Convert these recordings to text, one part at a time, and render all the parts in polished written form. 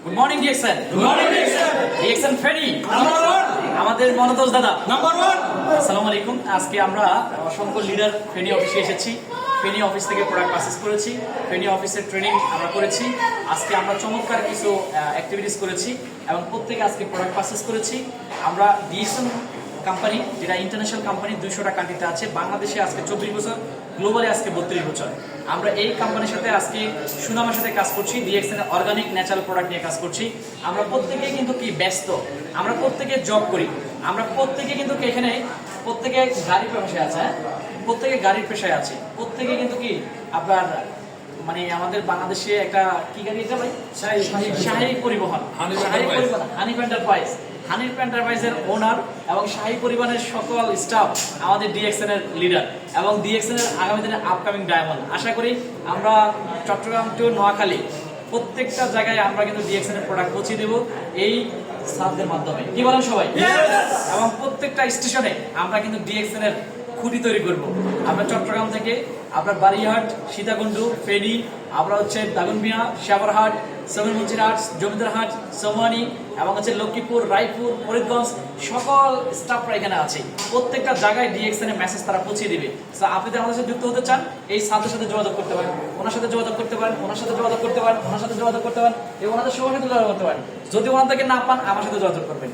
Good morning DXN. Good morning DXN. DXN Feni number 1 আমাদের মনোজ দাদা number 1। আসসালামু আলাইকুম। আজকে আমরা অসংখ্য লিডার ফেনি অফিসে এসেছি। ফেনি অফিস থেকে প্রোডাক্ট পারচেজ করেছি, ফেনি অফিসের ট্রেনিং আমরা করেছি। আজকে আমরা চমৎকার কিছু অ্যাক্টিভিটিস করেছি এবং প্রত্যেকে আজকে প্রোডাক্ট পারচেজ করেছি। আমরা ডিএক্সএন কোম্পানি, যেটা ইন্টারন্যাশনাল কোম্পানি, 200টা কান্ট্রিতে আছে। বাংলাদেশে আজকে 24 বছর, গ্লোবালে আজকে 32 বছর। আমরা এই কোম্পানির সাথে আজকে সুনামের সাথে কাজ করছি। ডিএক্সএন এর অর্গানিক ন্যাচারাল প্রোডাক্ট নিয়ে কাজ করছি। আমরা প্রত্যেকে কিন্তু কি ব্যস্ত, আমরা প্রত্যেকে জব করি, আমরা প্রত্যেকে কিন্তু এখানে প্রত্যেকে গাড়ির পেশায় আছে, প্রত্যেকে গাড়ির পেশায় আছে, প্রত্যেকে কিন্তু কি আপনার মানে আমাদের বাংলাদেশে একটা কি গাড়ি এটা ভাই, শাহী পরিবহন, হানিফ এন্টারপ্রাইজের ওনার এবং শাহী পরিবহনের সকল স্টাফ আমাদের ডিএক্সএন এর লিডার এবং ডিএক্সএন এর আগামী দিনের আপকামিং ডায়মন্ড। আশা করি আমরা চট্টগ্রাম টু নোয়াখালী প্রত্যেকটা জায়গায় আমরা কিন্তু ডিএক্সএন এর প্রোডাক্ট পৌঁছে দেব এই সাবদের মাধ্যমে। কি বলেন সবাই? এবং প্রত্যেকটা স্টেশনে আমরা কিন্তু ডিএক্সএন এর খুঁটি তৈরি করব। আমরা চট্টগ্রাম থেকে আপনার বারিহাট, সীতাকুণ্ডু, ফেনী, আমরা হচ্ছে দাগনমিয়া, সাবরহাট, সেভেনমুচিরহাট, জমিদারহাট, সোমানি এবং হচ্ছে লক্ষ্মীপুর, রায়পুর, ফরিদগঞ্জ, সকল স্টাফরা এখানে আছে। প্রত্যেকটা জায়গায় ডিএক্সএন এর মেসেজ তারা পৌঁছে দিবে। আপনি যদি আমাদের সাথে যুক্ত হতে চান, এই সাথের সাথে যোগাযোগ করতে পারেন, ওনার সাথে যোগাযোগ করতে পারেন, ওনার সাথে যোগাযোগ করতে পারেন, ওনার সাথে যোগাযোগ করতে পারেন এবং ওনাদের সবার সাথে যোগাযোগ করতে পারেন। যদি ওনার থেকে না পান, আমার সাথে যোগাযোগ করবেন,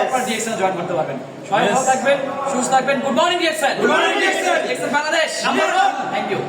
আপনারা ডিএক্সএন জয়েন করতে পারবেন। সবাই ভালো থাকবেন, সুস্থ থাকবেন। Good morning DXN. Good morning DXN. DXN Bangladesh. Number 1। Thank you.